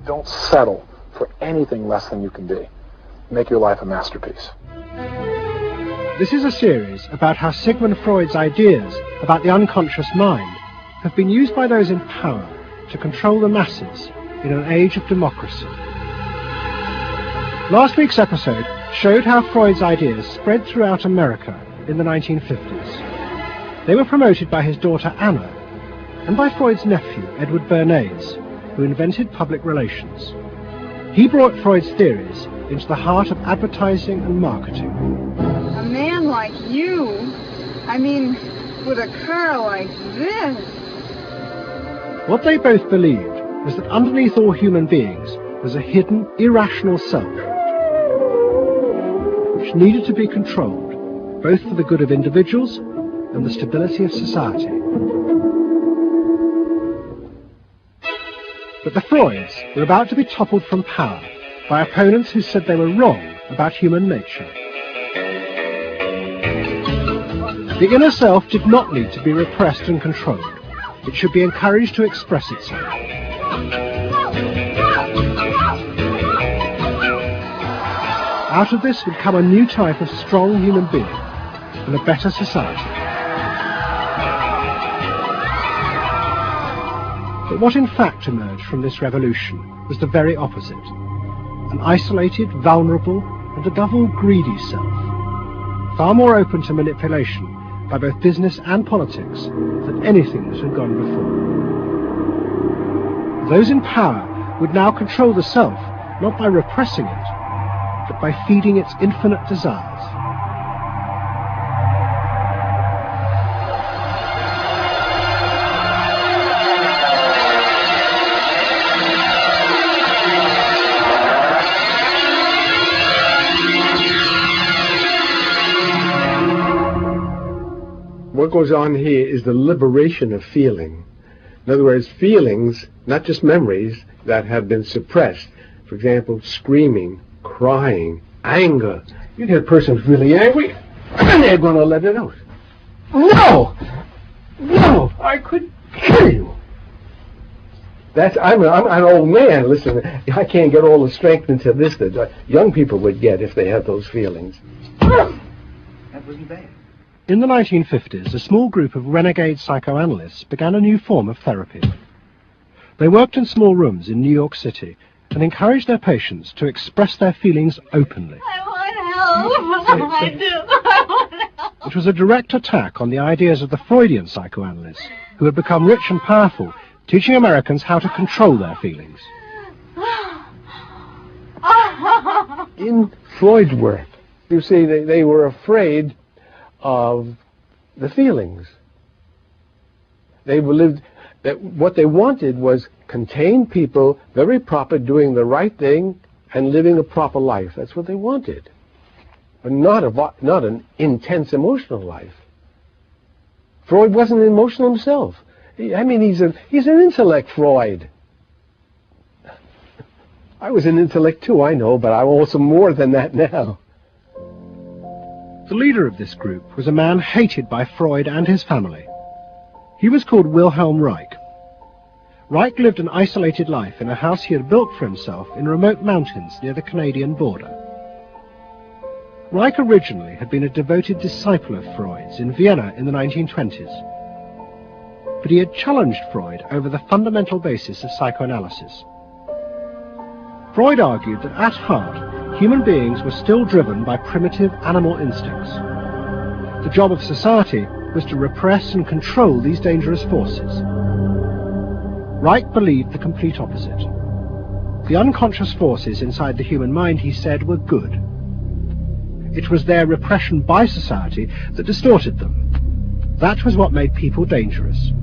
Don't settle for anything less than you can be. Make your life a masterpiece. This is a series about how Sigmund Freud's ideas about the unconscious mind have been used by those in power to control the masses in an age of democracy. Last week's episode showed how Freud's ideas spread throughout America in the 1950s. They were promoted by his daughter Anna and by Freud's nephew Edward Bernays, who invented public relations. He brought Freud's theories into the heart of advertising and marketing. A man like you, with a car like this. What they both believed was that underneath all human beings was a hidden, irrational self, which needed to be controlled, both for the good of individuals and the stability of society. But the Freuds were about to be toppled from power by opponents who said they were wrong about human nature. The inner self did not need to be repressed and controlled. It should be encouraged to express itself. Out of this would come a new type of strong human being and a better society. But what in fact emerged from this revolution was the very opposite. An isolated, vulnerable, and above all greedy self, far more open to manipulation by both business and politics than anything that had gone before. Those in power would now control the self, not by repressing it, but by feeding its infinite desires. What goes on here is the liberation of feeling. In other words, feelings, not just memories, that have been suppressed. For example, screaming, crying, anger. You get a person who's really angry, and they're going to let it out. No! No! I could kill you! I'm an old man. Listen, I can't get all the strength into this that young people would get if they had those feelings. That wasn't bad. In the 1950s, a small group of renegade psychoanalysts began a new form of therapy. They worked in small rooms in New York City and encouraged their patients to express their feelings openly. I want help. I do. I want help. It was a direct attack on the ideas of the Freudian psychoanalysts, who had become rich and powerful, teaching Americans how to control their feelings. In Freud's work, you see, they were afraid of the feelings. They believed that what they wanted was contained people, very proper, doing the right thing and living a proper life. That's what they wanted, but not an intense emotional life. Freud wasn't emotional himself. He's an intellect, Freud. I was an intellect too, I know, but I'm also more than that now. The leader of this group was a man hated by Freud and his family. He was called Wilhelm Reich. Reich lived an isolated life in a house he had built for himself in remote mountains near the Canadian border. Reich originally had been a devoted disciple of Freud's in Vienna in the 1920s. But he had challenged Freud over the fundamental basis of psychoanalysis. Freud argued that at heart, human beings were still driven by primitive animal instincts. The job of society was to repress and control these dangerous forces. Reich believed the complete opposite. The unconscious forces inside the human mind, he said, were good. It was their repression by society that distorted them. That was what made people dangerous.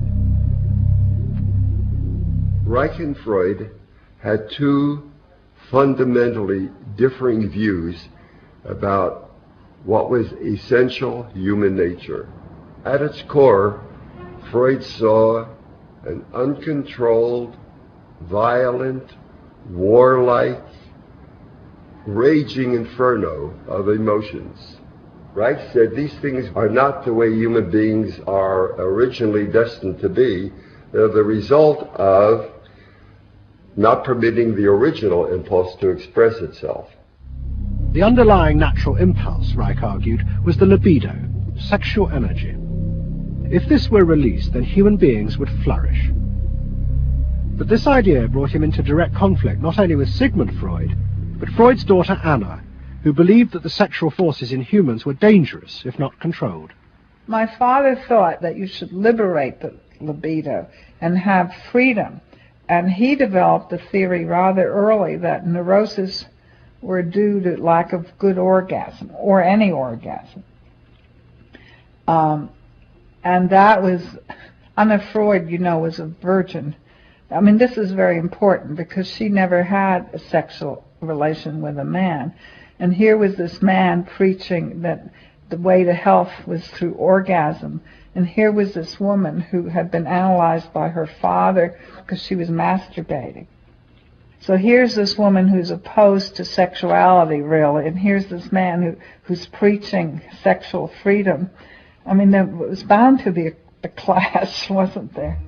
Reich and Freud had two fundamentally differing views about what was essential human nature. At its core, Freud saw an uncontrolled, violent, warlike, raging inferno of emotions. Reich said these things are not the way human beings are originally destined to be. They're the result of not permitting the original impulse to express itself. The underlying natural impulse, Reich argued, was the libido, sexual energy. If this were released, then human beings would flourish. But this idea brought him into direct conflict not only with Sigmund Freud, but Freud's daughter Anna, who believed that the sexual forces in humans were dangerous if not controlled. My father thought that you should liberate the libido and have freedom, and he developed a theory rather early that neuroses were due to lack of good orgasm, or any orgasm. And that was, Anna Freud, you know, was a virgin. I mean, this is very important because she never had a sexual relation with a man. And here was this man preaching that the way to health was through orgasm. And here was this woman who had been analyzed by her father because she was masturbating. So here's this woman who's opposed to sexuality, really, and here's this man who's preaching sexual freedom. I mean, there was bound to be a clash, wasn't there?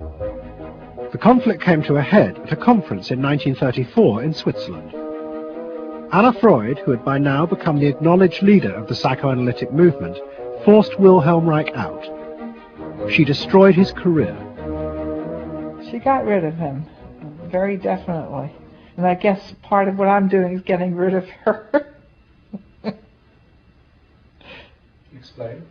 The conflict came to a head at a conference in 1934 in Switzerland. Anna Freud, who had by now become the acknowledged leader of the psychoanalytic movement, forced Wilhelm Reich out. She destroyed his career. She got rid of him, very definitely. And I guess part of what I'm doing is getting rid of her. Explain.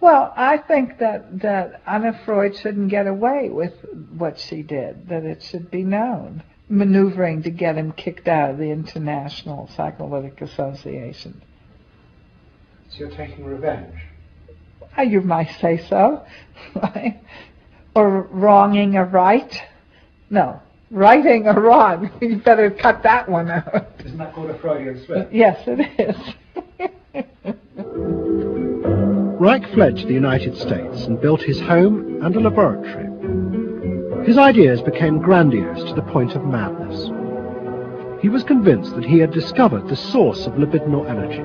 Well, I think that Anna Freud shouldn't get away with what she did, that it should be known, maneuvering to get him kicked out of the International Psychoanalytic Association. So you're taking revenge? You might say so. Right? Or wronging a right. No. Righting a wrong. You better cut that one out. Isn't that called a Freudian slip? Yes, it is. Reich fled to the United States and built his home and a laboratory. His ideas became grandiose to the point of madness. He was convinced that he had discovered the source of libidinal energy.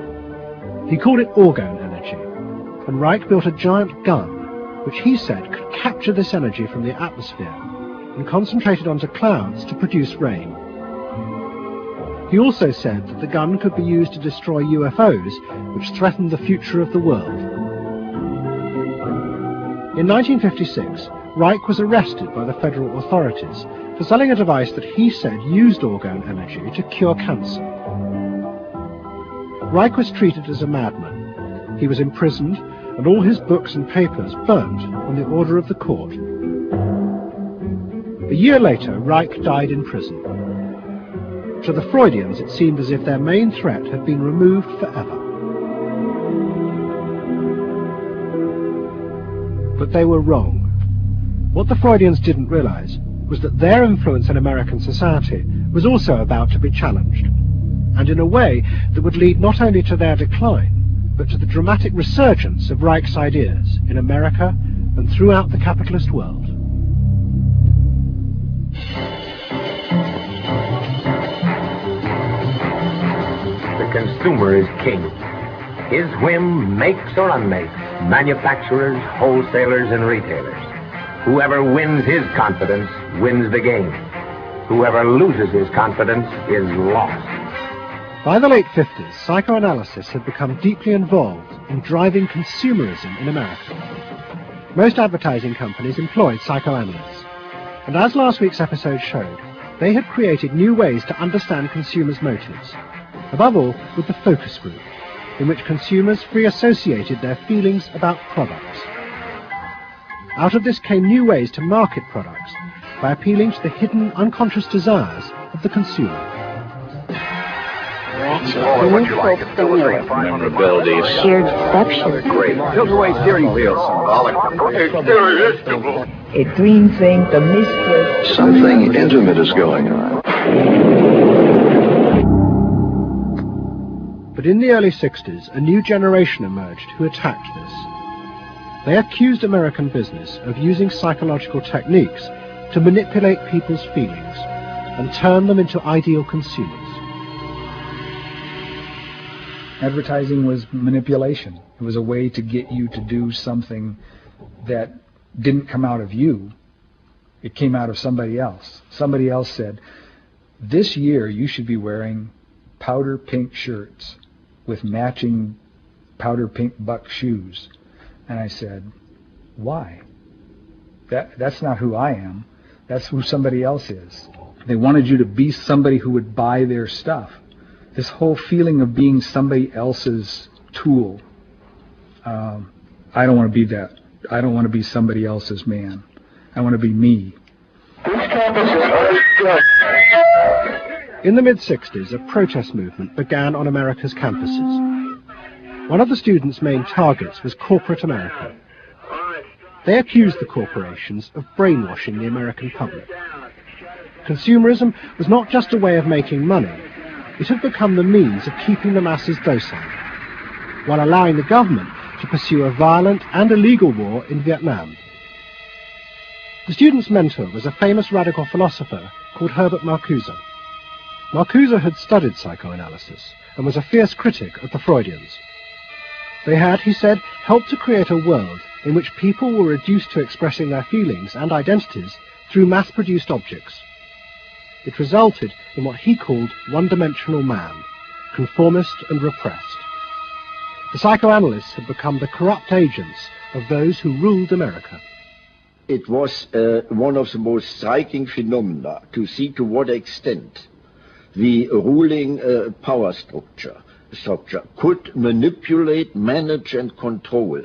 He called it orgone energy, and Reich built a giant gun, which he said could capture this energy from the atmosphere and concentrate it onto clouds to produce rain. He also said that the gun could be used to destroy UFOs, which threatened the future of the world. In 1956, Reich was arrested by the federal authorities for selling a device that he said used orgone energy to cure cancer. Reich was treated as a madman. He was imprisoned, and all his books and papers burnt on the order of the court. A year later, Reich died in prison. To the Freudians, it seemed as if their main threat had been removed forever. But they were wrong. What the Freudians didn't realize was that their influence in American society was also about to be challenged, and in a way that would lead not only to their decline, but to the dramatic resurgence of Reich's ideas in America and throughout the capitalist world. The consumer is king. His whim makes or unmakes manufacturers, wholesalers, and retailers. Whoever wins his confidence wins the game. Whoever loses his confidence is lost. By the late 50s, psychoanalysis had become deeply involved in driving consumerism in America. Most advertising companies employed psychoanalysts, and as last week's episode showed, they had created new ways to understand consumers' motives, above all with the focus group, in which consumers free associated their feelings about products. Out of this came new ways to market products by appealing to the hidden unconscious desires of the consumer. Memorability, Shared deception. great. Tilt away steering wheel. A dream thing, the mistress. Something intimate is going on. But in the early 60s, a new generation emerged who attacked this. They accused American business of using psychological techniques to manipulate people's feelings and turn them into ideal consumers. Advertising was manipulation. It was a way to get you to do something that didn't come out of you. It came out of somebody else. Somebody else said, this year you should be wearing powder pink shirts with matching powder pink buck shoes. And I said, why? That's not who I am. That's who somebody else is. They wanted you to be somebody who would buy their stuff. This whole feeling of being somebody else's tool. I don't want to be that. I don't want to be somebody else's man. I want to be me. In the mid-60s, a protest movement began on America's campuses. One of the students' main targets was corporate America. They accused the corporations of brainwashing the American public. Consumerism was not just a way of making money, it had become the means of keeping the masses docile, while allowing the government to pursue a violent and illegal war in Vietnam. The student's mentor was a famous radical philosopher called Herbert Marcuse. Marcuse had studied psychoanalysis and was a fierce critic of the Freudians. They had, he said, helped to create a world in which people were reduced to expressing their feelings and identities through mass-produced objects. It resulted in what he called one-dimensional man, conformist and repressed. The psychoanalysts had become the corrupt agents of those who ruled America. It was one of the most striking phenomena to see to what extent the ruling power structure could manipulate, manage and control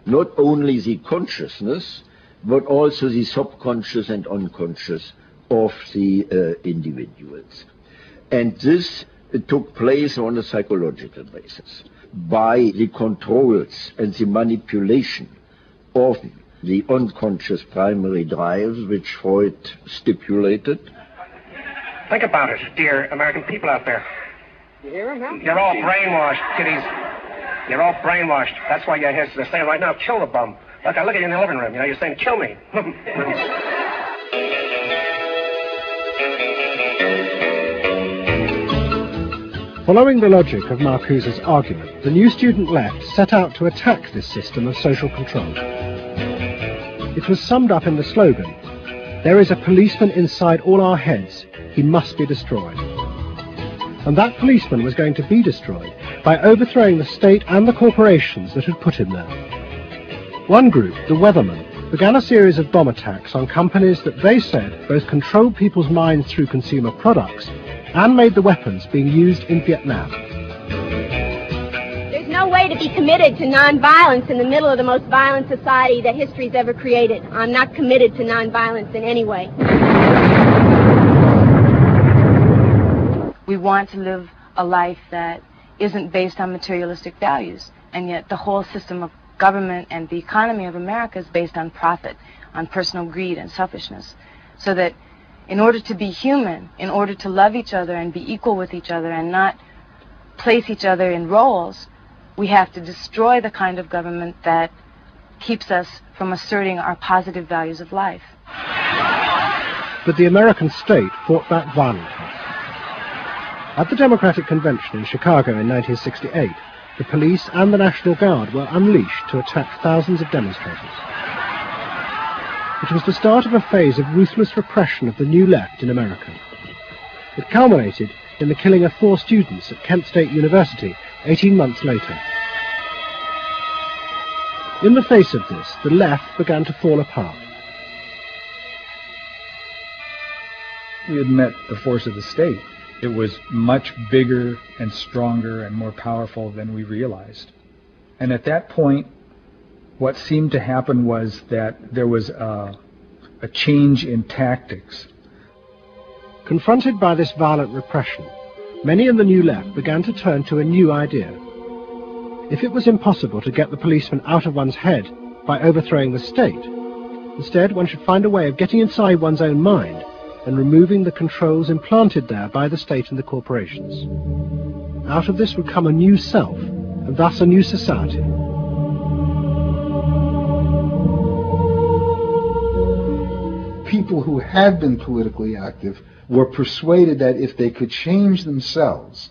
not only the consciousness but also the subconscious and unconscious of the individuals. And this took place on a psychological basis by the controls and the manipulation of the unconscious primary drives which Freud stipulated. Think about it, dear American people out there. You hear him, huh? You're all brainwashed, kiddies. You're all brainwashed. That's why you're here. They're saying right now, kill the bum. Look, I look at you in the living room. You know, you're saying, kill me. Following the logic of Marcuse's argument, the new student left set out to attack this system of social control. It was summed up in the slogan, "There is a policeman inside all our heads. He must be destroyed." And that policeman was going to be destroyed by overthrowing the state and the corporations that had put him there. One group, the Weathermen, began a series of bomb attacks on companies that they said both controlled people's minds through consumer products and made the weapons being used in Vietnam. There's no way to be committed to nonviolence in the middle of the most violent society that history's ever created. I'm not committed to nonviolence in any way. We want to live a life that isn't based on materialistic values, and yet the whole system of government and the economy of America is based on profit, on personal greed and selfishness. So that in order to be human, in order to love each other and be equal with each other and not place each other in roles, we have to destroy the kind of government that keeps us from asserting our positive values of life. But the American state fought back violently. At the Democratic Convention in Chicago in 1968, the police and the National Guard were unleashed to attack thousands of demonstrators. It was the start of a phase of ruthless repression of the New Left in America. It culminated in the killing of 4 students at Kent State University 18 months later. In the face of this, the left began to fall apart. We had met the force of the state. It was much bigger and stronger and more powerful than we realized. And at that point, what seemed to happen was that there was a change in tactics. Confronted by this violent repression, many in the New Left began to turn to a new idea. If it was impossible to get the policeman out of one's head by overthrowing the state, instead one should find a way of getting inside one's own mind and removing the controls implanted there by the state and the corporations. Out of this would come a new self, and thus a new society. People who had been politically active were persuaded that if they could change themselves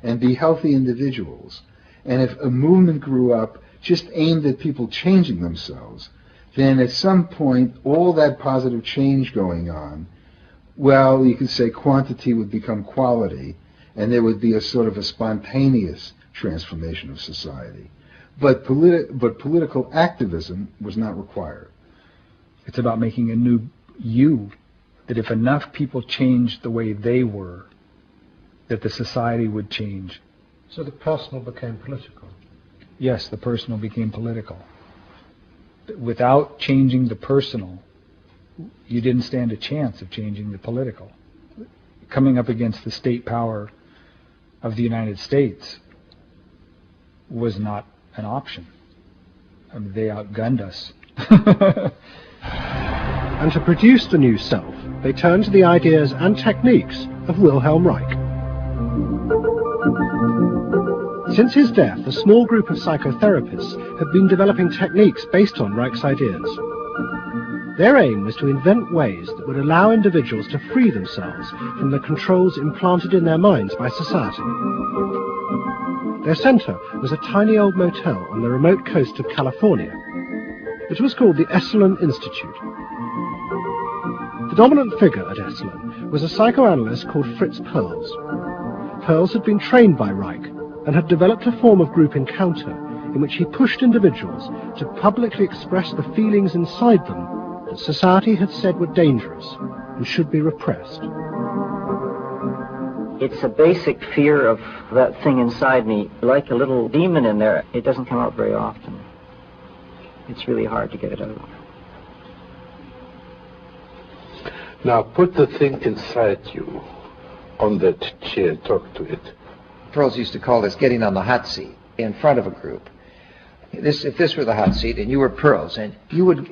and be healthy individuals, and if a movement grew up just aimed at people changing themselves, then at some point all that positive change going on Well, you could say quantity would become quality, and there would be a sort of a spontaneous transformation of society. But political activism was not required. It's about making a new you, that if enough people changed the way they were, that the society would change. So the personal became political? Yes, the personal became political. Without changing the personal, you didn't stand a chance of changing the political. Coming up against the state power of the United States was not an option. I mean, they outgunned us. And to produce the new self, they turned to the ideas and techniques of Wilhelm Reich. Since his death, a small group of psychotherapists have been developing techniques based on Reich's ideas. Their aim was to invent ways that would allow individuals to free themselves from the controls implanted in their minds by society. Their center was a tiny old motel on the remote coast of California. It was called the Esalen Institute. The dominant figure at Esalen was a psychoanalyst called Fritz Perls. Perls had been trained by Reich and had developed a form of group encounter in which he pushed individuals to publicly express the feelings inside them that society had said were dangerous and should be repressed. It's a basic fear of that thing inside me, like a little demon in there. It doesn't come out very often. It's really hard to get it out. Now put the thing inside you on that chair, talk to it. Perls used to call this getting on the hot seat in front of a group. If this were the hot seat and you were Perls, and you would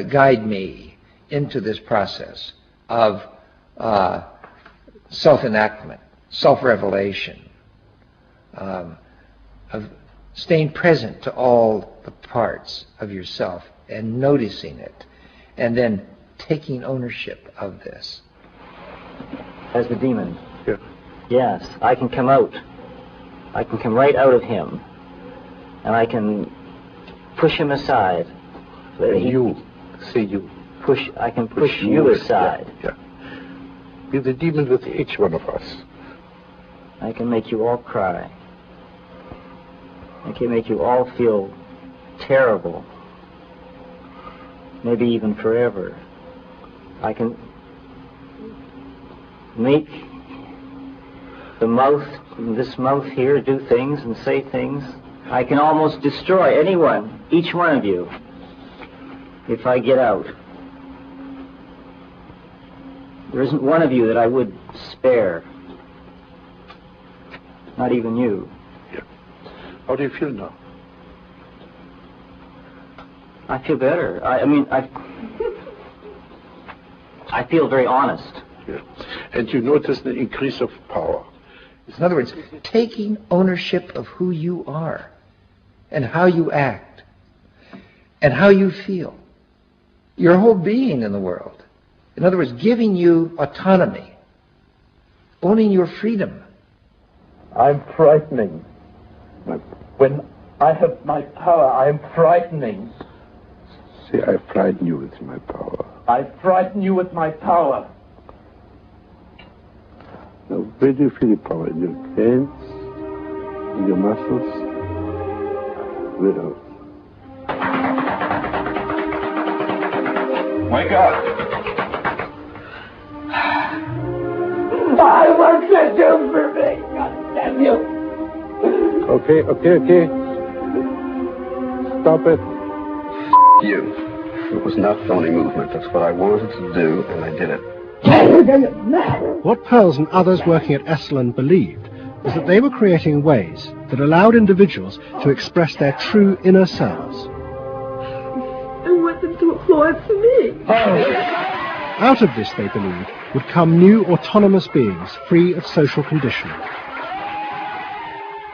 guide me into this process of self-enactment, self-revelation, of staying present to all the parts of yourself and noticing it, and then taking ownership of this. As the demon? Yeah. Yes, I can come out. I can come right out of him, and I can push him aside. You, say you. I can push you aside. Yeah. Be the demon with each one of us. I can make you all cry. I can make you all feel terrible. Maybe even forever. I can make this mouth here, do things and say things. I can almost destroy anyone, each one of you, if I get out. There isn't one of you that I would spare. Not even you. Yeah. How do you feel now? I feel better. I feel very honest. Yeah. And you notice the increase of power. In other words, taking ownership of who you are and how you act and how you feel. Your whole being in the world. In other words, giving you autonomy, owning your freedom. I'm frightening. When I have my power, I'm frightening. See, I frighten you with my power. I frighten you with my power. Now, where do you feel the power? In your hands? In your muscles? Where else? Wake up! I want to do for me! God damn you! Okay. Stop it. You. It was not phony movement. That's what I wanted to do, and I did it. What Perls and others working at Esalen believed was that they were creating ways that allowed individuals to express their true inner selves. I want them to applaud for me. Out of this, they believed, would come new autonomous beings free of social conditioning.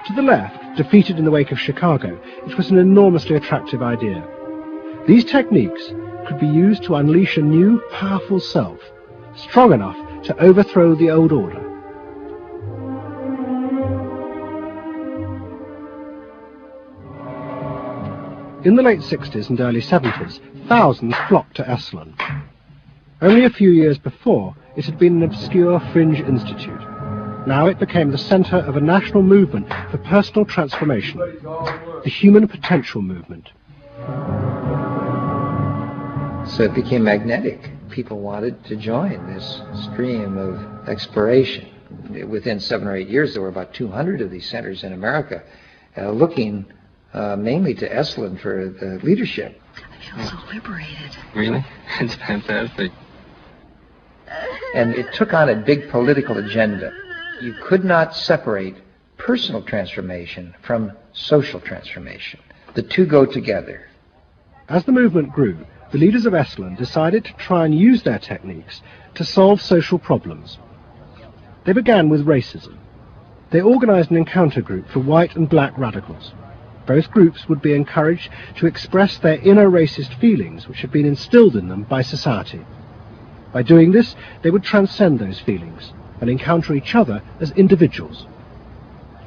To the left, defeated in the wake of Chicago, it was an enormously attractive idea. These techniques could be used to unleash a new, powerful self, strong enough to overthrow the old order. In the late 60s and early 70s, thousands flocked to Esalen. Only a few years before, it had been an obscure fringe institute. Now it became the center of a national movement for personal transformation, the Human Potential Movement. So it became magnetic. People wanted to join this stream of exploration. Within 7 or 8 years, there were about 200 of these centers in America, looking mainly to Esalen for the leadership. I feel so liberated. Really? It's fantastic. And it took on a big political agenda. You could not separate personal transformation from social transformation. The two go together. As the movement grew, the leaders of Esalen decided to try and use their techniques to solve social problems. They began with racism. They organized an encounter group for white and black radicals. Both groups would be encouraged to express their inner racist feelings which had been instilled in them by society. By doing this, they would transcend those feelings and encounter each other as individuals.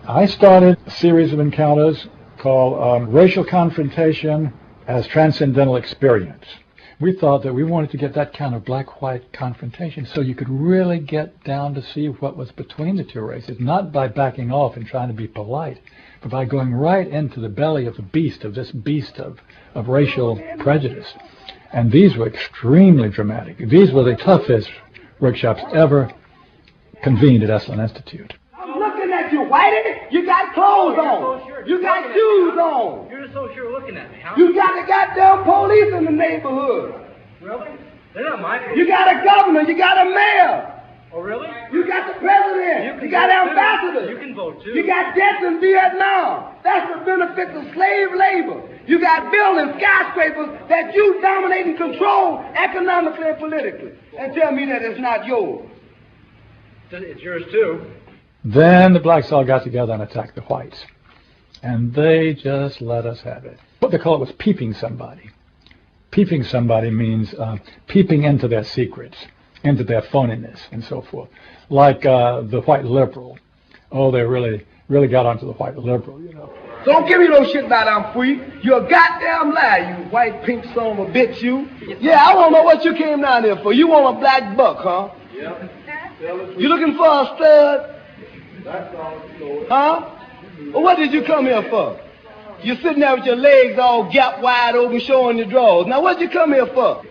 I started a series of encounters called Racial Confrontation as Transcendental Experience. We thought that we wanted to get that kind of black-white confrontation so you could really get down to see what was between the two races, not by backing off and trying to be polite, but by going right into the belly of the beast, of this beast of racial prejudice. And these were extremely dramatic. These were the toughest workshops ever convened at Esalen Institute. I'm looking at you, Whitey. You got clothes on. You got shoes on. You're so sure looking at me, huh? You got the goddamn police in the neighborhood. Really? They're not my police. You got a governor. You got a mayor. Oh, really? You got the president. You got ambassadors. You can vote, too. You got debts in Vietnam. That's the benefits of slave labor. You got buildings, skyscrapers that you dominate and control economically and politically. And tell me that it's not yours. It's yours, too. Then the blacks all got together and attacked the whites. And they just let us have it. What they call it was peeping somebody. Peeping somebody means peeping into their secrets, into their phoniness, and so forth. Like the white liberal. Oh, they really got onto the white liberal, you know. Don't give me no shit about I'm free. You're a goddamn liar, you white pink son of a bitch, you. Yeah, I don't know what you came down here for. You want a black buck, huh? Yeah. You looking for a stud? Huh? Well, what did you come here for? You're sitting there with your legs all gap wide open showing your drawers. Now what did you come here for?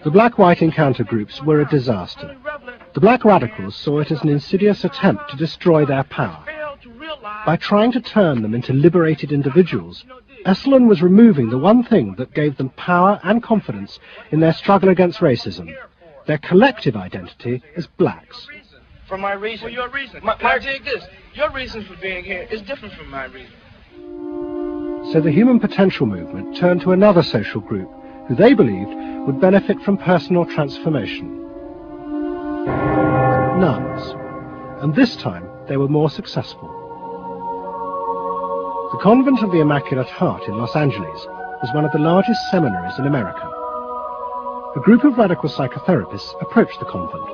The black-white encounter groups were a disaster. The black radicals saw it as an insidious attempt to destroy their power. By trying to turn them into liberated individuals, Esalen was removing the one thing that gave them power and confidence in their struggle against racism, their collective identity as blacks. For my reason. For your reason. Now dig this. Your reason for being here is different from my reason. So the Human Potential Movement turned to another social group who they believed would benefit from personal transformation. Nuns. And this time they were more successful. The Convent of the Immaculate Heart in Los Angeles was one of the largest seminaries in America. A group of radical psychotherapists approached the convent.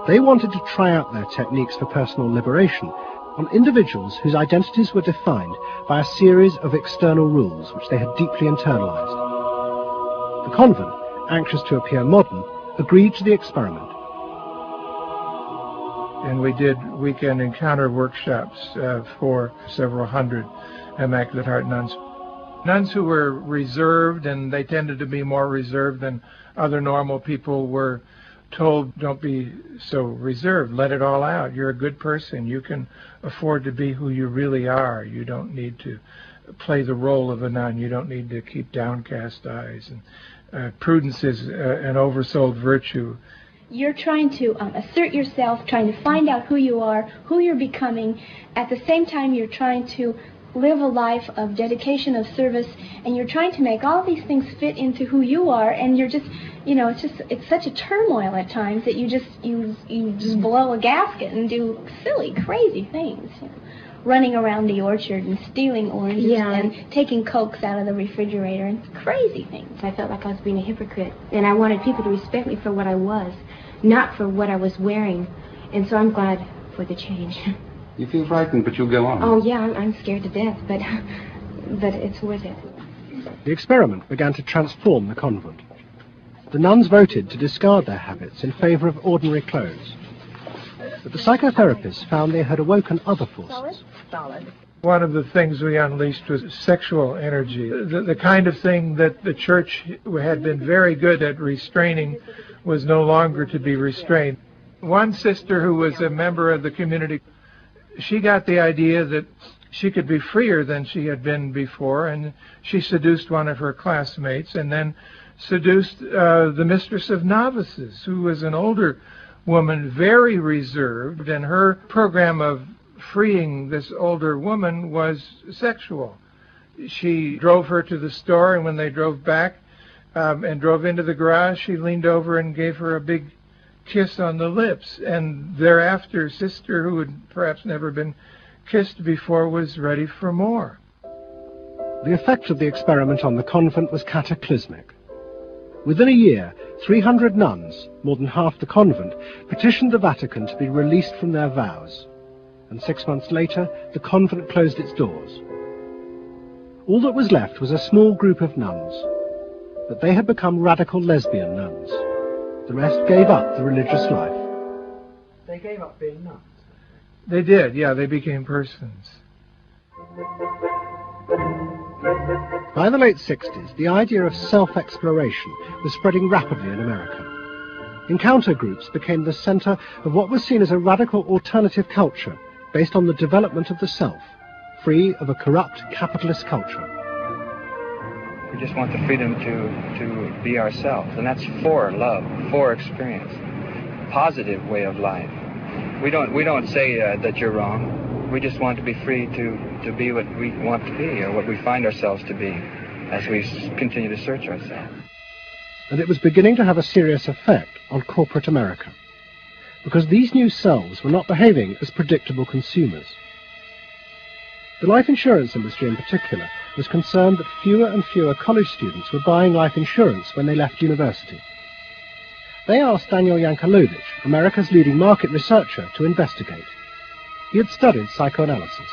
They wanted to try out their techniques for personal liberation on individuals whose identities were defined by a series of external rules which they had deeply internalized. The convent, anxious to appear modern, agreed to the experiment. And we did weekend encounter workshops for several hundred Immaculate Heart nuns. Nuns who were reserved, and they tended to be more reserved than other normal people, were told, don't be so reserved, let it all out. You're a good person. You can afford to be who you really are. You don't need to play the role of a nun. You don't need to keep downcast eyes. And prudence is an oversold virtue. You're trying to assert yourself, trying to find out who you are, who you're becoming. At the same time, you're trying to live a life of dedication, of service, and you're trying to make all these things fit into who you are, and you're just, you know, it's such a turmoil at times that you just blow a gasket and do silly, crazy things. You know, running around the orchard and stealing oranges and taking Cokes out of the refrigerator and crazy things. I felt like I was being a hypocrite, and I wanted people to respect me for what I was, not for what I was wearing. And so I'm glad for the change. You feel frightened, but you'll go on. Oh, yeah, I'm scared to death, but it's worth it. The experiment began to transform the convent. the nuns voted to discard their habits in favor of ordinary clothes. But the psychotherapists found they had awoken other forces. Solid. One of the things we unleashed was sexual energy. The kind of thing that the church had been very good at restraining was no longer to be restrained. One sister who was a member of the community, she got the idea that she could be freer than she had been before, and she seduced one of her classmates and then seduced the mistress of novices, who was an older woman, very reserved, and her program of freeing this older woman was sexual. She drove her to the store, and when they drove back and drove into the garage, she leaned over and gave her a big kiss on the lips, and thereafter sister, who had perhaps never been kissed before, was ready for more. The effect of the experiment on the convent was cataclysmic. Within a year, 300 nuns, more than half the convent, petitioned the Vatican to be released from their vows, and 6 months later the convent closed its doors. All that was left was a small group of nuns, but they had become radical lesbian nuns. The rest gave up the religious life. They gave up being nuns. They did, yeah, they became persons. By the late 60s, the idea of self-exploration was spreading rapidly in America. Encounter groups became the center of what was seen as a radical alternative culture based on the development of the self, free of a corrupt capitalist culture. We just want the freedom to be ourselves, and that's for love, for experience, positive way of life. We don't say that you're wrong. We just want to be free to be what we want to be, or what we find ourselves to be, as we continue to search ourselves. And it was beginning to have a serious effect on corporate America, because these new selves were not behaving as predictable consumers. The life insurance industry in particular was concerned that fewer and fewer college students were buying life insurance when they left university. They asked Daniel Yankelovich, America's leading market researcher, to investigate. He had studied psychoanalysis.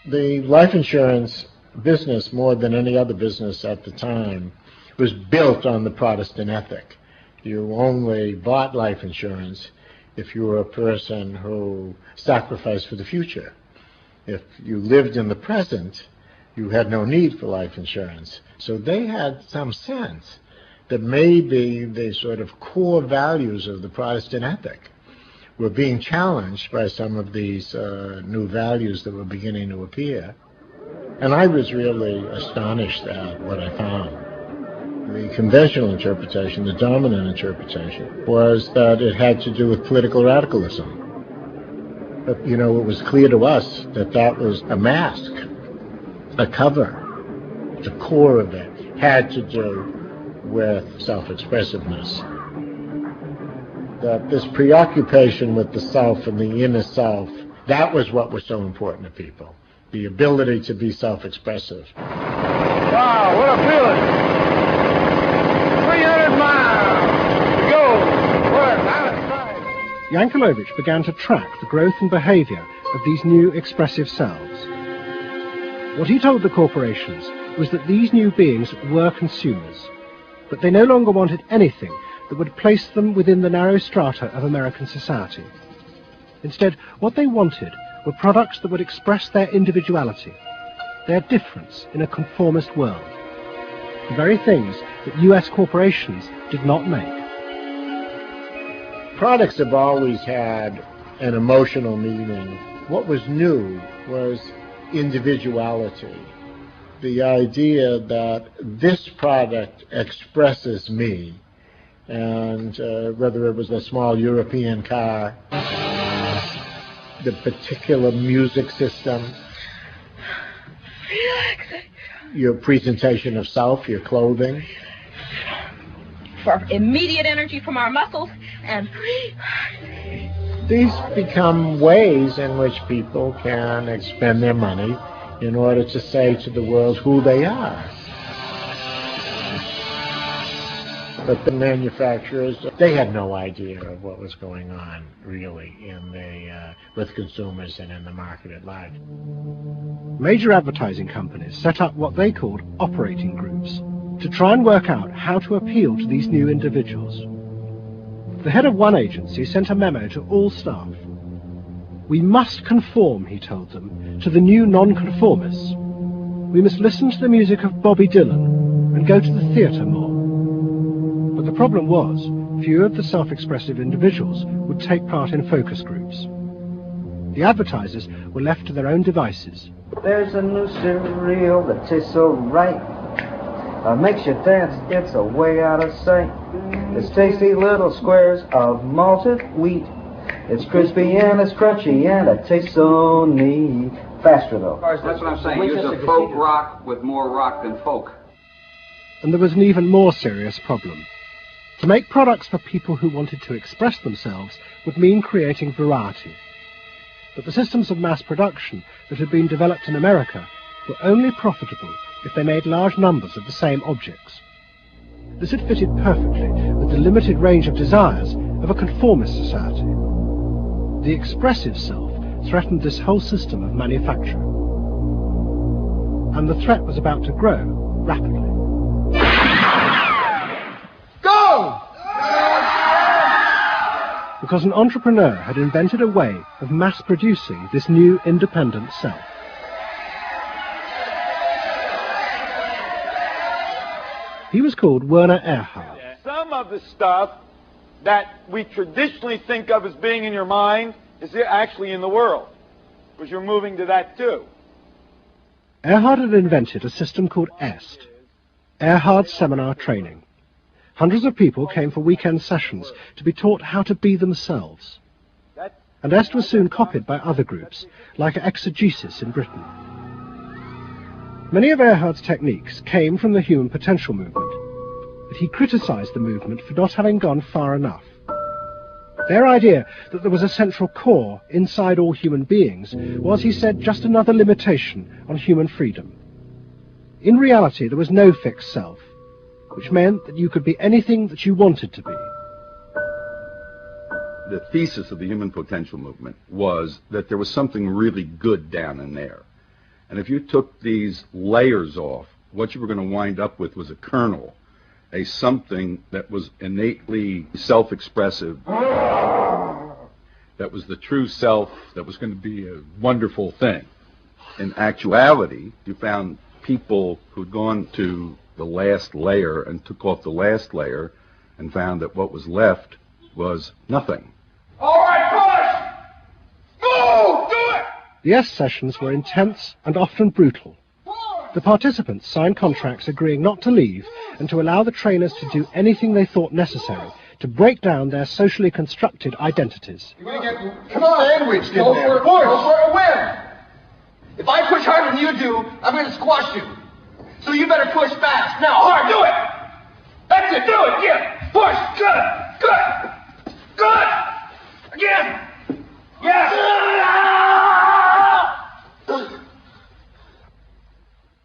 The life insurance business, more than any other business at the time, was built on the Protestant ethic. You only bought life insurance if you were a person who sacrificed for the future. If you lived in the present, you had no need for life insurance. So they had some sense that maybe the sort of core values of the Protestant ethic were being challenged by some of these new values that were beginning to appear. And I was really astonished at what I found. The conventional interpretation, the dominant interpretation, was that it had to do with political radicalism. But, you know, it was clear to us that that was a mask, a cover. The core of it had to do with self-expressiveness. That this preoccupation with the self and the inner self, that was what was so important to people. The ability to be self-expressive. Wow, what a feeling! 300 miles to go. We're outside. Yankelovich began to track the growth and behavior of these new expressive selves. What he told the corporations was that these new beings were consumers, but they no longer wanted anything that would place them within the narrow strata of American society. Instead, what they wanted were products that would express their individuality, their difference in a conformist world, the very things that US corporations did not make. Products have always had an emotional meaning. What was new was individuality. The idea that this product expresses me, and whether it was a small European car, the particular music system, your presentation of self, your clothing. For immediate energy from our muscles and These become ways in which people can expend their money in order to say to the world who they are. But the manufacturers, they had no idea of what was going on, really, with consumers and in the market at large. Major advertising companies set up what they called operating groups, to try and work out how to appeal to these new individuals. The head of one agency sent a memo to all staff. We must conform, he told them, to the new nonconformists. We must listen to the music of Bobby Dylan and go to the theatre more. But the problem was, few of the self-expressive individuals would take part in focus groups. The advertisers were left to their own devices. There's a new cereal that tastes so right. Makes you dance, it's a way out of sight. It's tasty little squares of malted wheat. It's crispy and it's crunchy and it tastes so neat. Faster though. That's what I'm saying. Use a folk rock with more rock than folk. And there was an even more serious problem. To make products for people who wanted to express themselves would mean creating variety. But the systems of mass production that had been developed in America were only profitable if they made large numbers of the same objects. This had fitted perfectly with the limited range of desires of a conformist society. The expressive self threatened this whole system of manufacture. And the threat was about to grow rapidly. Go! Because an entrepreneur had invented a way of mass-producing this new independent self. He was called Werner Erhard. Some of the stuff that we traditionally think of as being in your mind is actually in the world, because you're moving to that too. Erhard had invented a system called EST, Erhard Seminar Training. Hundreds of people came for weekend sessions to be taught how to be themselves. And EST was soon copied by other groups, like exegesis in Britain. Many of Erhard's techniques came from the human potential movement, but he criticized the movement for not having gone far enough. Their idea that there was a central core inside all human beings was, he said, just another limitation on human freedom. In reality, there was no fixed self, which meant that you could be anything that you wanted to be. The thesis of the human potential movement was that there was something really good down in there. And if you took these layers off, what you were going to wind up with was a kernel, a something that was innately self-expressive, that was the true self, that was going to be a wonderful thing. In actuality, you found people who'd gone to the last layer and took off the last layer and found that what was left was nothing. All right, push! Move! Do it! The EST sessions were intense and often brutal. The participants signed contracts agreeing not to leave and to allow the trainers to do anything they thought necessary to break down their socially constructed identities. You're going to get sandwiched in there. Push! Go for a win! If I push harder than you do, I'm going to squash you. So you better push fast. Now, hard, do it! That's it, do it, yeah! Push, good, good, good! Again! Yes!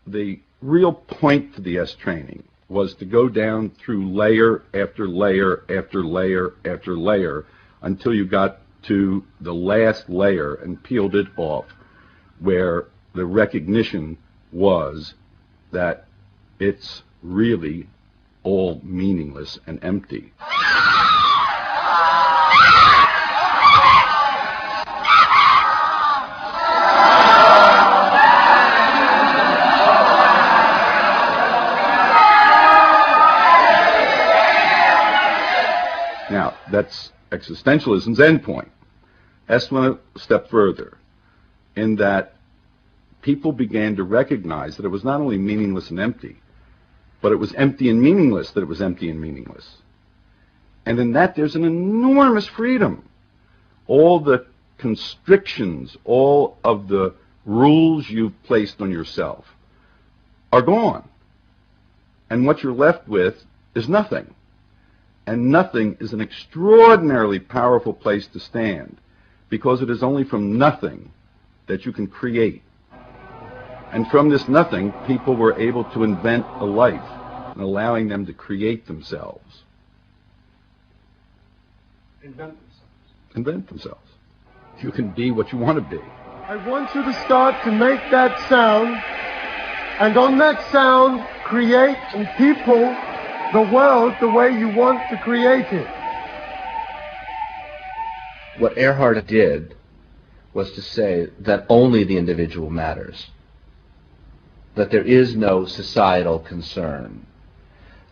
The real point to the EST training was to go down through layer after layer after layer after layer until you got to the last layer and peeled it off, where the recognition was that it's really all meaningless and empty. Now, that's existentialism's endpoint. EST went a step further in that people began to recognize that it was not only meaningless and empty, but it was empty and meaningless that it was empty and meaningless. And in that there's an enormous freedom. All the constrictions, all of the rules you've placed on yourself are gone. And what you're left with is nothing. And nothing is an extraordinarily powerful place to stand, because it is only from nothing that you can create. And from this nothing, people were able to invent a life, and allowing them to create themselves. Invent themselves. You can be what you want to be. I want you to start to make that sound And on that sound, create in people the world the way you want to create it. What Earhart did was to say that only the individual matters, that there is no societal concern,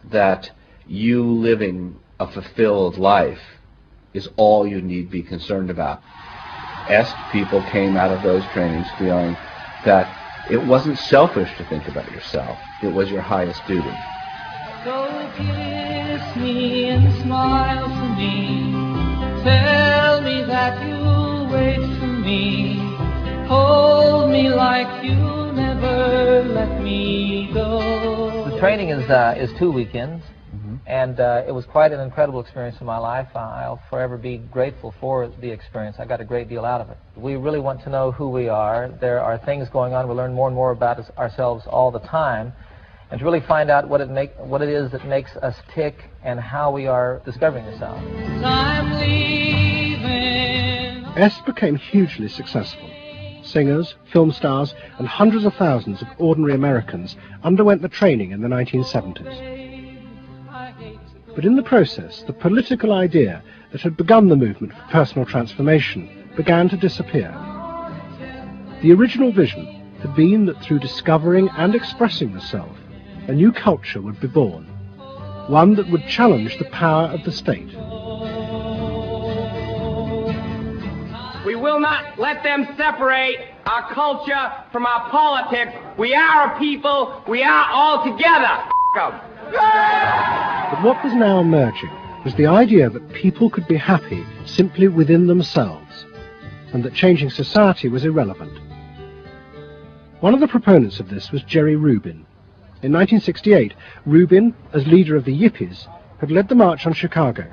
that you living a fulfilled life is all you need be concerned about. Est people came out of those trainings feeling that it wasn't selfish to think about yourself, it was your highest duty. So kiss me and smile for me, tell me that you'll wait for me, hold me like you'll never let me go. The training is 2 weekends, and it was quite an incredible experience in my life. I'll forever be grateful for the experience. I got a great deal out of it. We really want to know who we are. There are things going on. We learn more and more about ourselves all the time, and to really find out what it is that makes us tick and how we are discovering ourselves. I'm leaving. Est became hugely successful. Singers, film stars, and hundreds of thousands of ordinary Americans underwent the training in the 1970s. But in the process, the political idea that had begun the movement for personal transformation began to disappear. The original vision had been that through discovering and expressing the self, a new culture would be born, one that would challenge the power of the state. We will not let them separate our culture from our politics. We are a people. We are all together. But what was now emerging was the idea that people could be happy simply within themselves, and that changing society was irrelevant. One of the proponents of this was Jerry Rubin. In 1968, Rubin, as leader of the Yippies, had led the march on Chicago,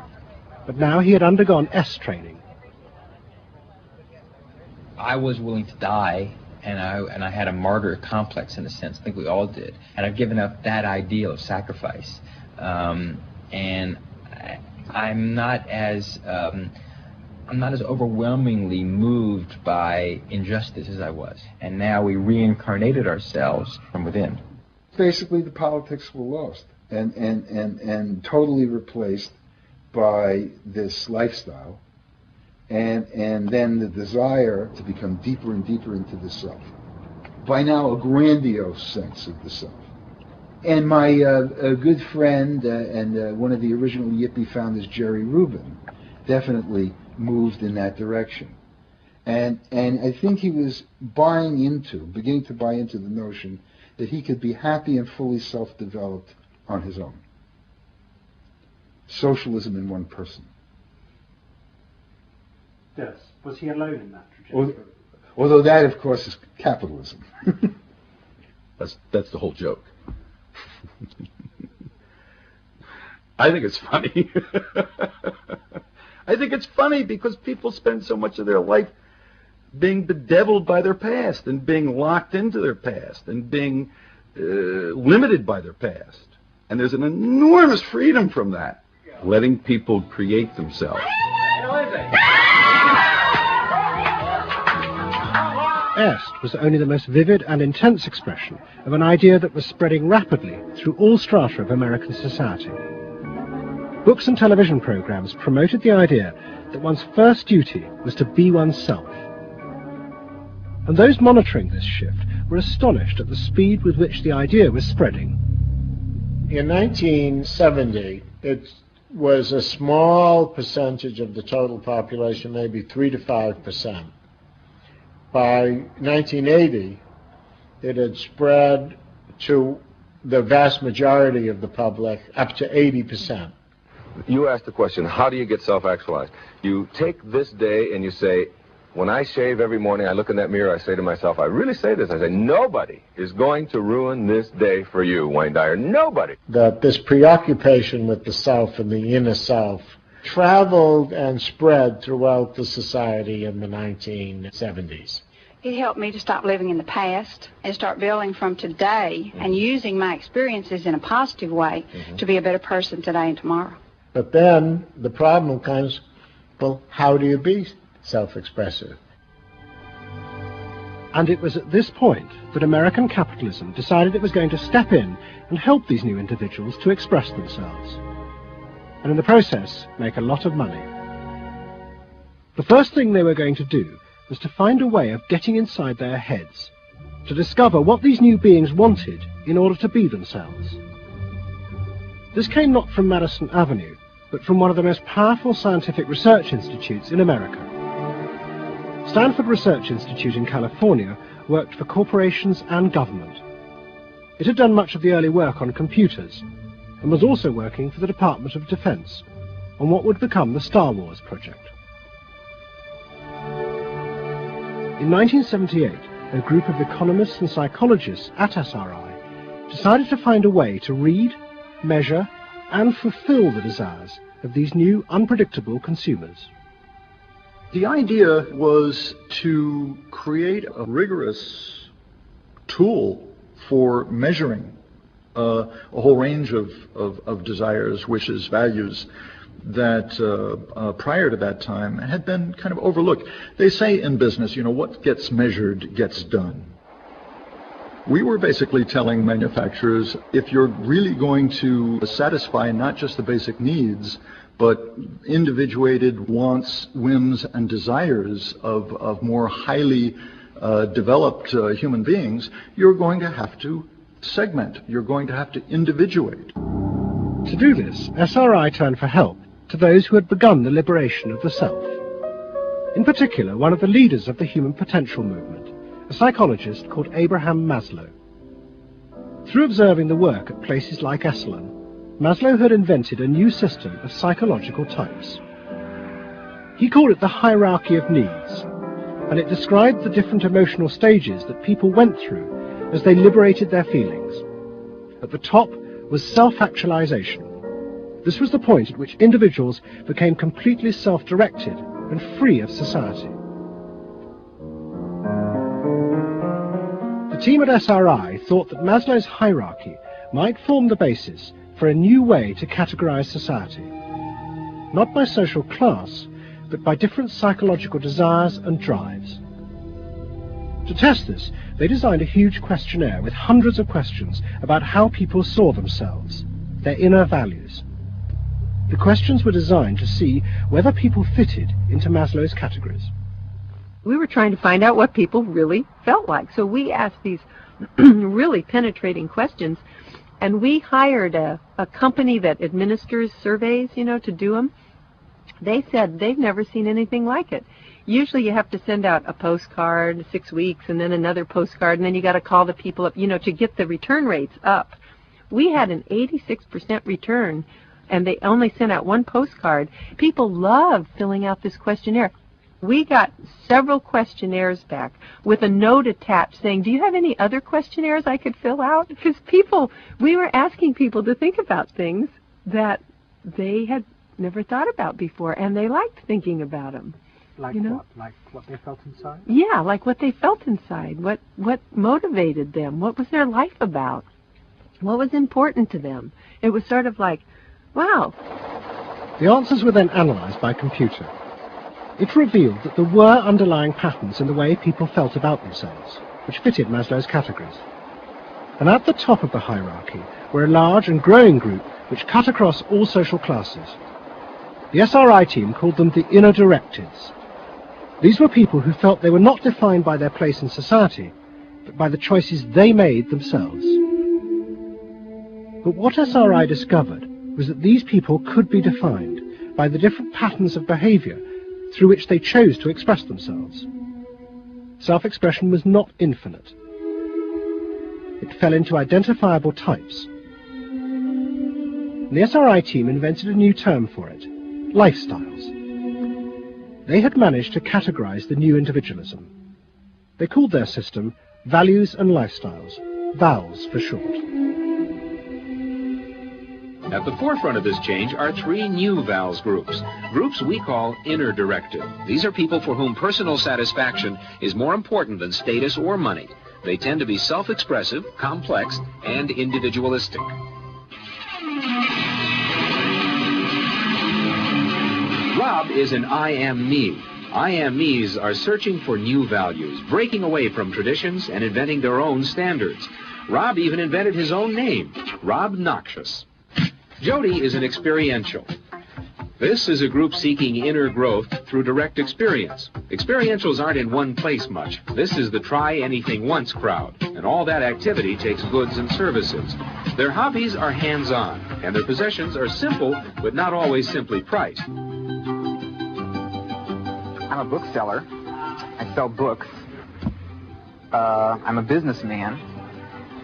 but now he had undergone Est training. I was willing to die, and I had a martyr complex in a sense. I think we all did. And I've given up that ideal of sacrifice. And I'm not as overwhelmingly moved by injustice as I was. And now we reincarnated ourselves from within. Basically, the politics were lost and totally replaced by this lifestyle. And then the desire to become deeper and deeper into the self. By now, a grandiose sense of the self. And my a good friend and one of the original Yippie founders, Jerry Rubin, definitely moved in that direction. And I think he was beginning to buy into the notion that he could be happy and fully self-developed on his own. Socialism in one person. Yes. Was he alone in that trajectory? Although that, of course, is capitalism. That's the whole joke. I think it's funny. I think it's funny because people spend so much of their life being bedeviled by their past and being locked into their past and being limited by their past. And there's an enormous freedom from that. Letting people create themselves. Est was only the most vivid and intense expression of an idea that was spreading rapidly through all strata of American society. Books and television programs promoted the idea that one's first duty was to be oneself. And those monitoring this shift were astonished at the speed with which the idea was spreading. In 1970, it was a small percentage of the total population, maybe 3 to 5%. By 1980, it had spread to the vast majority of the public, up to 80%. You asked the question, how do you get self-actualized? You take this day and you say, when I shave every morning, I look in that mirror, I say to myself, I really say this, I say, nobody is going to ruin this day for you, Wayne Dyer, nobody. That this preoccupation with the self and the inner self traveled and spread throughout the society in the 1970s. It helped me to stop living in the past and start building from today and using my experiences in a positive way to be a better person today and tomorrow. But then the problem comes, well, how do you be self-expressive? And it was at this point that American capitalism decided it was going to step in and help these new individuals to express themselves, and in the process make a lot of money. The first thing they were going to do was to find a way of getting inside their heads, to discover what these new beings wanted in order to be themselves. This came not from Madison Avenue, but from one of the most powerful scientific research institutes in America. Stanford Research Institute in California worked for corporations and government. It had done much of the early work on computers, and was also working for the Department of Defense on what would become the Star Wars project. In 1978, a group of economists and psychologists at SRI decided to find a way to read, measure, and fulfill the desires of these new, unpredictable consumers. The idea was to create a rigorous tool for measuring a whole range of desires, wishes, values that prior to that time had been kind of overlooked. They say in business, you know, what gets measured gets done. We were basically telling manufacturers, if you're really going to satisfy not just the basic needs, but individuated wants, whims, and desires of more highly developed human beings, you're going to have to segment. You're going to have to individuate. To do this, SRI turned for help to those who had begun the liberation of the self. In particular, one of the leaders of the human potential movement, a psychologist called Abraham Maslow. Through observing the work at places like Esalen, Maslow had invented a new system of psychological types. He called it the hierarchy of needs, and it described the different emotional stages that people went through as they liberated their feelings. At the top was self-actualization. This was the point at which individuals became completely self-directed and free of society. The team at SRI thought that Maslow's hierarchy might form the basis for a new way to categorize society, not by social class, but by different psychological desires and drives. To test this, they designed a huge questionnaire with hundreds of questions about how people saw themselves, their inner values. The questions were designed to see whether people fitted into Maslow's categories. We were trying to find out what people really felt like, so we asked these really penetrating questions, and we hired a company that administers surveys, you know, to do them. They said they've never seen anything like it. Usually you have to send out a postcard 6 weeks and then another postcard, and then you got to call the people up, you know, to get the return rates up. We had an 86% return, and they only sent out one postcard. People loved filling out this questionnaire. We got several questionnaires back with a note attached saying, do you have any other questionnaires I could fill out? Because we were asking people to think about things that they had never thought about before, and they liked thinking about them. Like you know? what? Like what they felt inside? Yeah, like what they felt inside. What motivated them? What was their life about? What was important to them? It was sort of like, wow. The answers were then analyzed by computer. It revealed that there were underlying patterns in the way people felt about themselves, which fitted Maslow's categories. And at the top of the hierarchy were a large and growing group which cut across all social classes. The SRI team called them the inner directives. These were people who felt they were not defined by their place in society, but by the choices they made themselves. But what SRI discovered was that these people could be defined by the different patterns of behavior through which they chose to express themselves. Self-expression was not infinite. It fell into identifiable types. And the SRI team invented a new term for it, lifestyles. They had managed to categorize the new individualism. They called their system Values and Lifestyles, VALS for short. At the forefront of this change are 3 new VALS groups we call inner directive. These are people for whom personal satisfaction is more important than status or money. They tend to be self-expressive, complex, and individualistic. Rob is an I am me. I Am Me's are searching for new values, breaking away from traditions and inventing their own standards. Rob even invented his own name, Rob Noxious. Jody is an experiential. This is a group seeking inner growth through direct experience. Experientials aren't in one place much. This is the try-anything-once crowd, and all that activity takes goods and services. Their hobbies are hands-on, and their possessions are simple, but not always simply priced. I'm a bookseller. I sell books. I'm a businessman.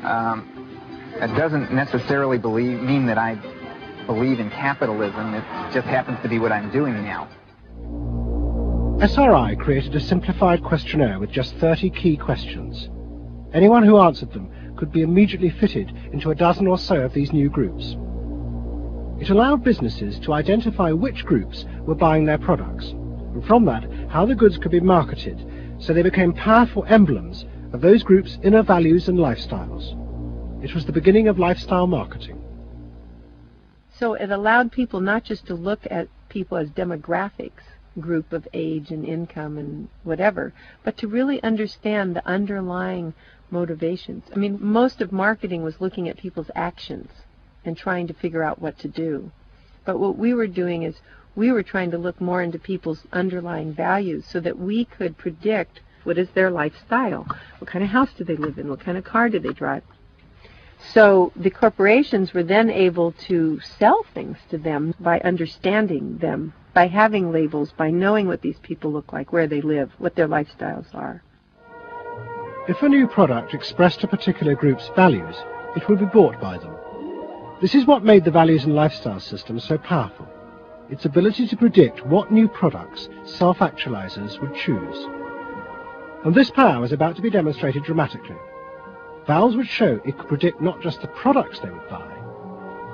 That doesn't necessarily mean that I believe in capitalism. It just happens to be what I'm doing now. SRI created a simplified questionnaire with just 30 key questions. Anyone who answered them could be immediately fitted into a dozen or so of these new groups. It allowed businesses to identify which groups were buying their products, and from that, how the goods could be marketed, so they became powerful emblems of those groups' inner values and lifestyles. It was the beginning of lifestyle marketing. So it allowed people not just to look at people as demographics, group of age and income and whatever, but to really understand the underlying motivations. I mean, most of marketing was looking at people's actions and trying to figure out what to do. But what we were doing is we were trying to look more into people's underlying values so that we could predict what is their lifestyle, what kind of house do they live in, what kind of car do they drive. So the corporations were then able to sell things to them by understanding them, by having labels, by knowing what these people look like, where they live, what their lifestyles are. If a new product expressed a particular group's values, it would be bought by them. This is what made the values and lifestyle system so powerful, its ability to predict what new products self-actualizers would choose. And this power was about to be demonstrated dramatically. Valves would show it could predict not just the products they would buy,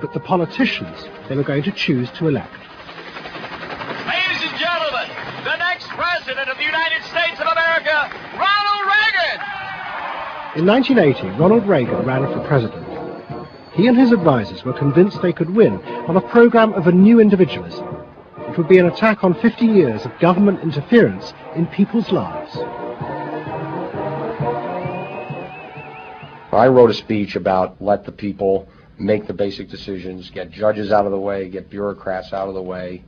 but the politicians they were going to choose to elect. Ladies and gentlemen, the next President of the United States of America, Ronald Reagan! In 1980, Ronald Reagan ran for president. He and his advisors were convinced they could win on a program of a new individualism. It would be an attack on 50 years of government interference in people's lives. I wrote a speech about let the people make the basic decisions, get judges out of the way, get bureaucrats out of the way,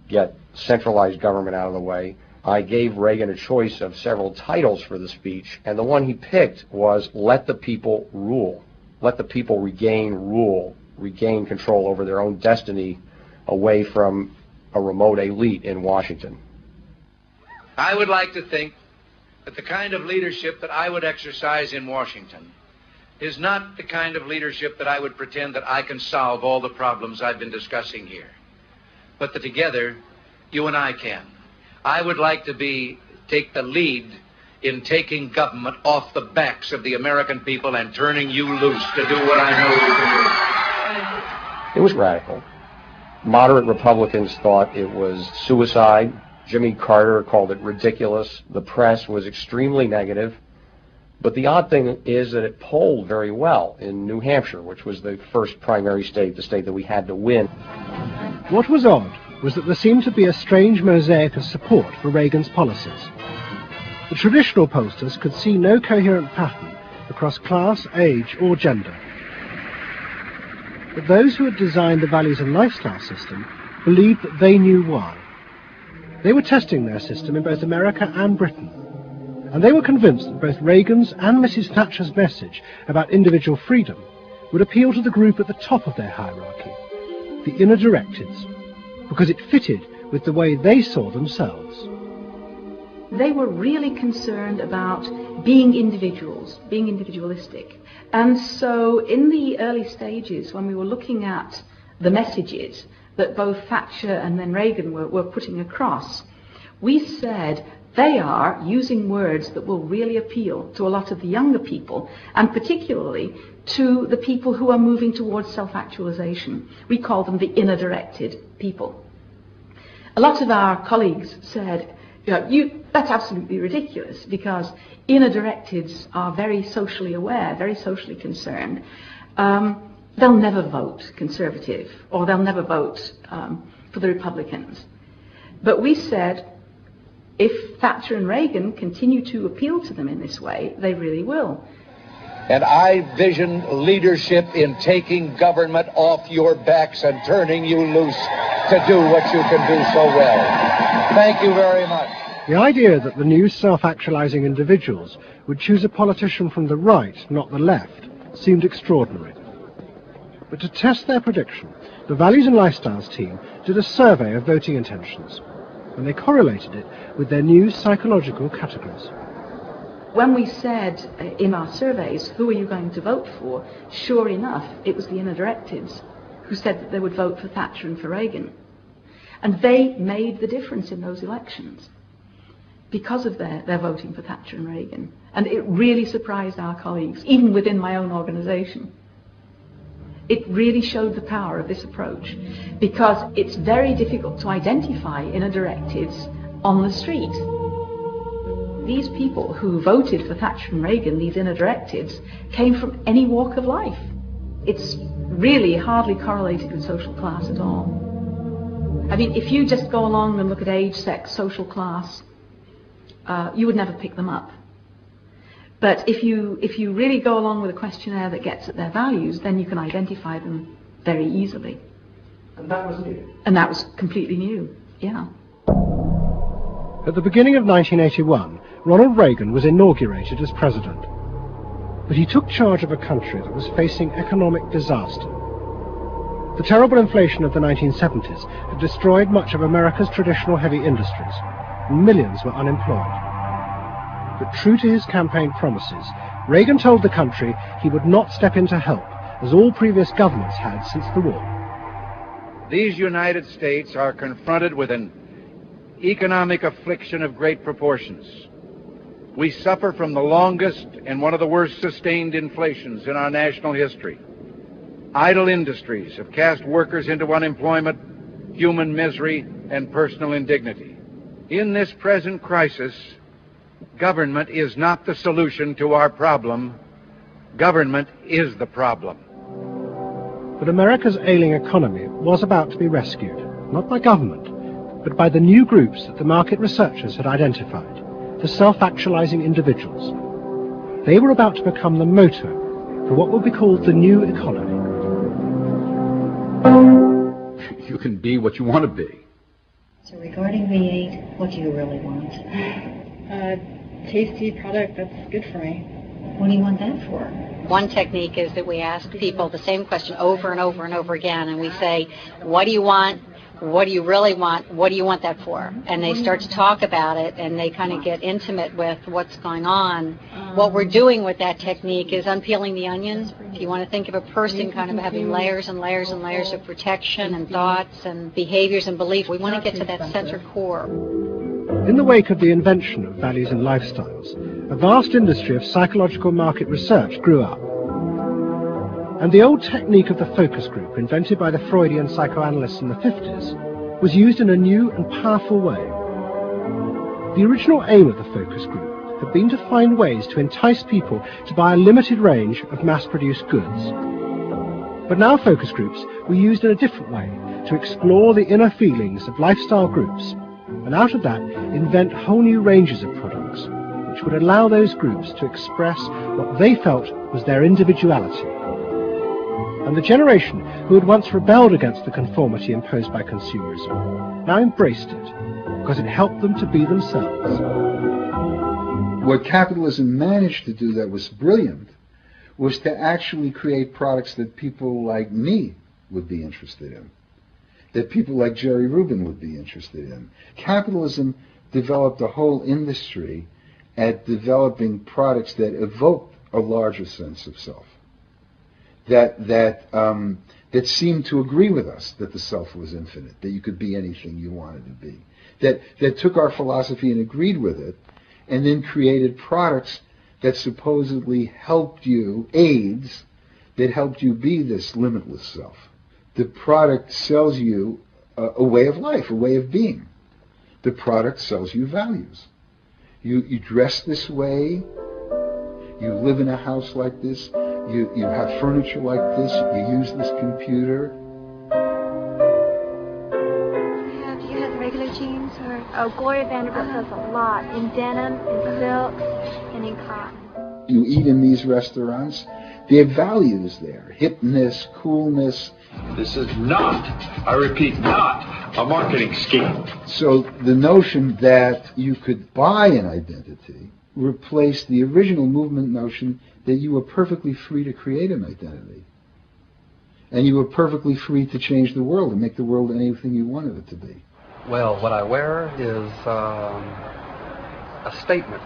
get centralized government out of the way. I gave Reagan a choice of several titles for the speech, and the one he picked was let the people rule. Let the people regain rule, regain control over their own destiny away from a remote elite in Washington. I would like to think that the kind of leadership that I would exercise in Washington is not the kind of leadership that I would pretend that I can solve all the problems I've been discussing here, but that together you and I can. I would like to take the lead in taking government off the backs of the American people and turning you loose to do what I know you can do. It was radical. Moderate Republicans thought it was suicide. Jimmy Carter called it ridiculous. The press was extremely negative. But the odd thing is that it polled very well in New Hampshire, which was the first primary state, the state that we had to win. What was odd was that there seemed to be a strange mosaic of support for Reagan's policies. The traditional pollsters could see no coherent pattern across class, age, or gender. But those who had designed the values and lifestyle system believed that they knew why. They were testing their system in both America and Britain. And they were convinced that both Reagan's and Mrs. Thatcher's message about individual freedom would appeal to the group at the top of their hierarchy, the inner directeds, because it fitted with the way they saw themselves. They were really concerned about being individuals, being individualistic. And so in the early stages, when we were looking at the messages that both Thatcher and then Reagan were putting across, we said, they are using words that will really appeal to a lot of the younger people, and particularly to the people who are moving towards self-actualization. We call them the inner-directed people. A lot of our colleagues said, that's absolutely ridiculous, because inner-directeds are very socially aware, very socially concerned. They'll never vote Conservative, or they'll never vote for the Republicans. But we said, if Thatcher and Reagan continue to appeal to them in this way, they really will. And I vision leadership in taking government off your backs and turning you loose to do what you can do so well. Thank you very much. The idea that the new self-actualizing individuals would choose a politician from the right, not the left, seemed extraordinary. But to test their prediction, the Values and Lifestyles team did a survey of voting intentions, and they correlated it with their new psychological categories. When we said in our surveys, who are you going to vote for, sure enough, it was the inner directives who said that they would vote for Thatcher and for Reagan. And they made the difference in those elections because of their voting for Thatcher and Reagan. And it really surprised our colleagues, even within my own organization. It really showed the power of this approach, because it's very difficult to identify inner directives on the street. These people who voted for Thatcher and Reagan, these inner directives, came from any walk of life. It's really hardly correlated with social class at all. I mean, if you just go along and look at age, sex, social class, you would never pick them up. But if you really go along with a questionnaire that gets at their values, then you can identify them very easily. And that was new? And that was completely new, yeah. At the beginning of 1981, Ronald Reagan was inaugurated as president. But he took charge of a country that was facing economic disaster. The terrible inflation of the 1970s had destroyed much of America's traditional heavy industries, and millions were unemployed. But true to his campaign promises, Reagan told the country he would not step in to help, as all previous governments had since the war. These United States are confronted with an economic affliction of great proportions. We suffer from the longest and one of the worst sustained inflations in our national history. Idle industries have cast workers into unemployment, human misery, and personal indignity. In this present crisis, government is not the solution to our problem. Government is the problem. But America's ailing economy was about to be rescued, not by government, but by the new groups that the market researchers had identified, the self-actualizing individuals. They were about to become the motor for what would be called the new economy. You can be what you want to be. So regarding V8, what do you really want? A tasty product that's good for me. What do you want that for? One technique is that we ask people the same question over and over and over again, and we say, what do you want? What do you really want? What do you want that for? And they start to talk about it, and they kind of get intimate with what's going on. What we're doing with that technique is unpeeling the onion. If you want to think of a person kind of having layers and layers and layers of protection and thoughts and behaviors and beliefs, we want to get to that center core. In the wake of the invention of values and lifestyles, a vast industry of psychological market research grew up. And the old technique of the focus group, invented by the Freudian psychoanalysts in the 50s, was used in a new and powerful way. The original aim of the focus group had been to find ways to entice people to buy a limited range of mass-produced goods. But now focus groups were used in a different way, to explore the inner feelings of lifestyle groups, and out of that invent whole new ranges of products, which would allow those groups to express what they felt was their individuality. And the generation who had once rebelled against the conformity imposed by consumerism now embraced it, because it helped them to be themselves. What capitalism managed to do that was brilliant was to actually create products that people like me would be interested in, that people like Jerry Rubin would be interested in. Capitalism developed a whole industry at developing products that evoked a larger sense of self, that seemed to agree with us that the self was infinite, that you could be anything you wanted to be, that took our philosophy and agreed with it, and then created products that supposedly helped you, aids, that helped you be this limitless self. The product sells you a way of life, a way of being. The product sells you values. You dress this way, you live in a house like this, you have furniture like this, you use this computer. Do you have regular jeans or? know, Gloria Vanderbilt does a lot in denim, in silk, and in cotton. You eat in these restaurants, their values there, hipness, coolness. This is not, I repeat, not a marketing scheme. So the notion that you could buy an identity replaced the original movement notion that you were perfectly free to create an identity. And you were perfectly free to change the world and make the world anything you wanted it to be. Well, what I wear is a statement.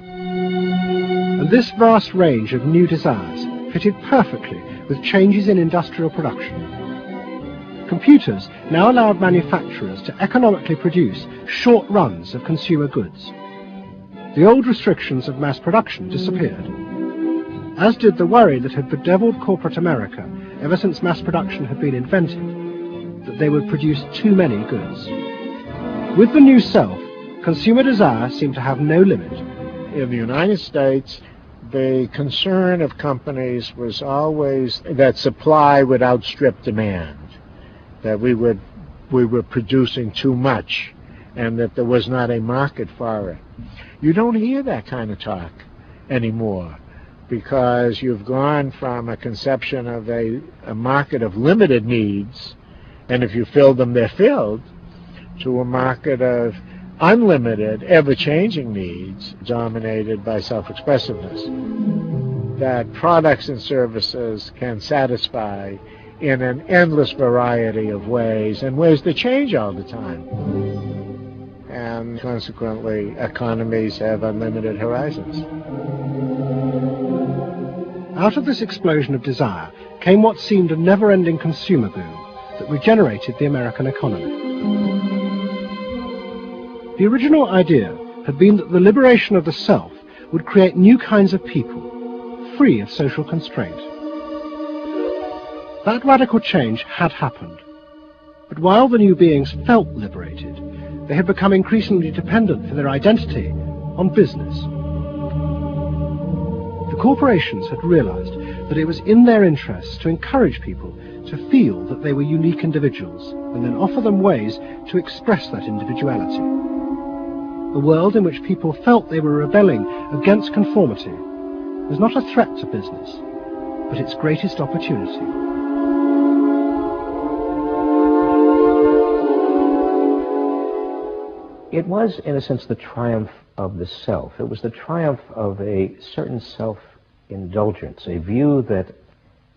And this vast range of new desires fitted perfectly with changes in industrial production. Computers now allowed manufacturers to economically produce short runs of consumer goods. The old restrictions of mass production disappeared, as did the worry that had bedeviled corporate America ever since mass production had been invented, that they would produce too many goods. With the new self, consumer desire seemed to have no limit. In the United States, the concern of companies was always that supply would outstrip demand, that we were producing too much, and that there was not a market for it. You don't hear that kind of talk anymore, because you've gone from a conception of a market of limited needs, and if you fill them, they're filled, to a market of unlimited, ever-changing needs dominated by self-expressiveness that products and services can satisfy in an endless variety of ways, and ways that change all the time. And consequently, economies have unlimited horizons. Out of this explosion of desire came what seemed a never-ending consumer boom that regenerated the American economy. The original idea had been that the liberation of the self would create new kinds of people, free of social constraint. That radical change had happened, but while the new beings felt liberated, they had become increasingly dependent for their identity on business. The corporations had realized that it was in their interests to encourage people to feel that they were unique individuals and then offer them ways to express that individuality. A world in which people felt they were rebelling against conformity was not a threat to business, but its greatest opportunity. It was, in a sense, the triumph of the self. It was the triumph of a certain self-indulgence, a view that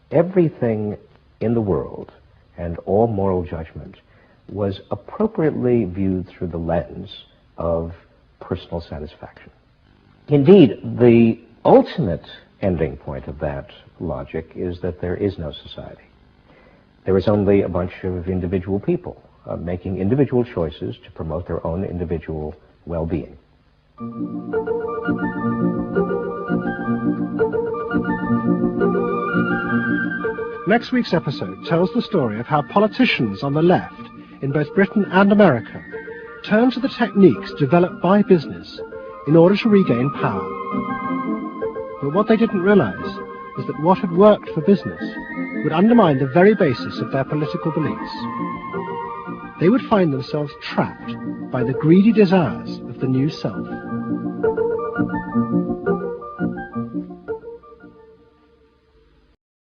everything in the world and all moral judgment was appropriately viewed through the lens of personal satisfaction. Indeed, the ultimate ending point of that logic is that there is no society. There is only a bunch of individual people making individual choices to promote their own individual well-being. Next week's episode tells the story of how politicians on the left, in both Britain and America, turned to the techniques developed by business in order to regain power. But what they didn't realize is that what had worked for business would undermine the very basis of their political beliefs. They would find themselves trapped by the greedy desires of the new self.